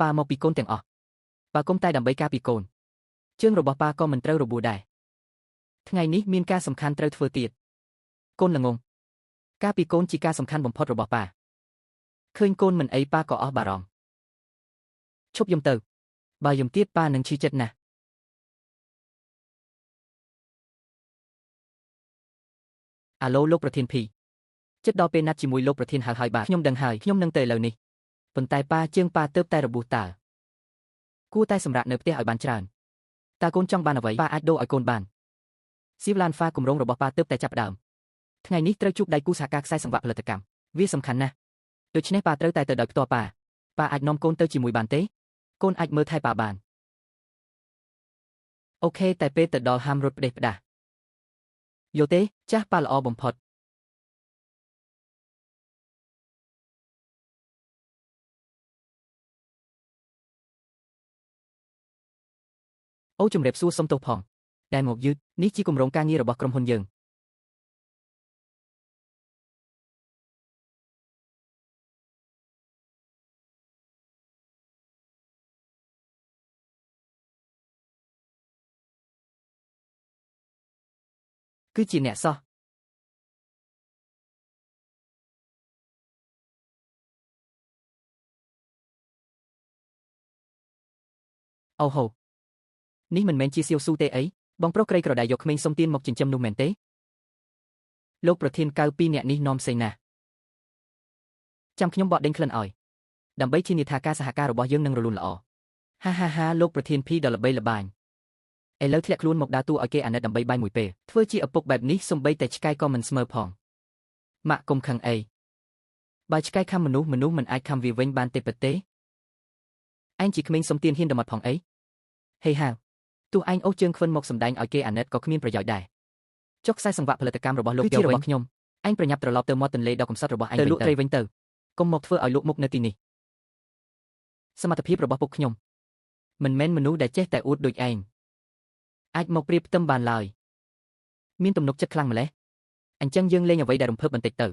ប៉ាមកពីកូនទាំងអស់ប៉ាគុំតែដើម្បីការពីកូនជើងរបស់ប៉ាក៏មិនត្រូវរបួសដែរថ្ងៃនេះមានការសំខាន់ត្រូវធ្វើទៀតកូនល្ងងការពីកូនជាការសំខាន់បំផុតរបស់ប៉ាឃើញកូនមិនអីប៉ាក៏អស់បារម្ភឈប់យំទៅបើយំទៀតប៉ានឹងឈឺចិត្តណាស់អាឡូលោកប្រធានភីចិត្តដល់ពេលណាត់ជាមួយលោកប្រធានហើយបាទខ្ញុំដឹងហើយខ្ញុំនឹងទៅឥឡូវនេះប៉ុន្តែប៉ាជើងប៉ាទៅតែរបួសតើគួរតែសម្រាប់នៅផ្ទះឲ្យបានច្រើនតើកូនចង់បានអ្វីប៉ាអាចដូរឲ្យកូនបានស៊ីវឡានហ្វាគម្រោងរបស់ប៉ាទៅតែចាប់ដើមថ្ងៃនេះត្រូវជួបដៃគូសហការខ្សែសង្វាក់ផលិតកម្មវាសំខាន់ណាស់ដូច្នេះប៉ាត្រូវតែទៅដោយផ្ទាល់ប៉ាអាចនាំកូនទៅជាមួយបានទេកូនអាចមើលថែប៉ាបានអូខេតែពេលទៅដល់ហាមរត់ផ្ដេសផ្ដាសយល់ទេចាស់ប៉ាល្អបំផុតអូជំរាបសួរសុំទោសផងដែលមកយឺតនេះជាគម្រោងការងាររបស់ក្រុមហ៊ុនយើងគឺជាអ្នកសោះអូហូនេះមិនមែនជាសៀវស៊ូទេអីបងប្រុសក្រីក្រដែលយកក្មេងសុំទានមកចិញ្ចឹមនោះមែនទេលោកប្រធានកៅ2នាក់នេះនាំសេណាចាំខ្ញុំបកដេញក្លិនឲ្យដើម្បីធានាថាការសហការរបស់យើងនឹងរលូនល្អហាលោកប្រធានភីដ៏ល្បីល្បាញឥឡូវធ្លាក់ខ្លួនមកដើរតួឲ្យគេអាណិតដើម្បីបាយមួយពេលធ្វើជាឪពុកបែបនេះសំបីតែឆ្កែក៏មិនស្មើផងម៉ាក់កុំខឹងអីបើឆ្កែខំមនុស្សមិនអាចខំវាវិញបានទេពិតទេឯងជាក្មេងសុំទានហ៊ានដមាត់ផងអីហេហាវទោះឯងអូសជើងខ្វិនមកសម្ដែងឲ្យគេអាណិតក៏គ្មានប្រយោជន៍ដែរចុះខ្សែសង្វាក់ផលិតកម្មរបស់លោកជារបស់ខ្ញុំឯងប្រញាប់ត្រឡប់ទៅមាត់ទន្លេដ៏កំសត់របស់ឯងទៅលក់ត្រីវិញទៅកុំមកធ្វើឲ្យលក់មុខនៅទីនេះសមត្ថភាពរបស់ពួកខ្ញុំមិនមែនមនុស្សដែលចេះតែអួតដូចឯងអាចមកប្រៀបផ្ទឹមបានឡើយមានទំនុកចិត្តខ្លាំងម្ល៉េះអញ្ចឹងយើងលេងអ្វីដែលរំភើបបន្តិចទៅ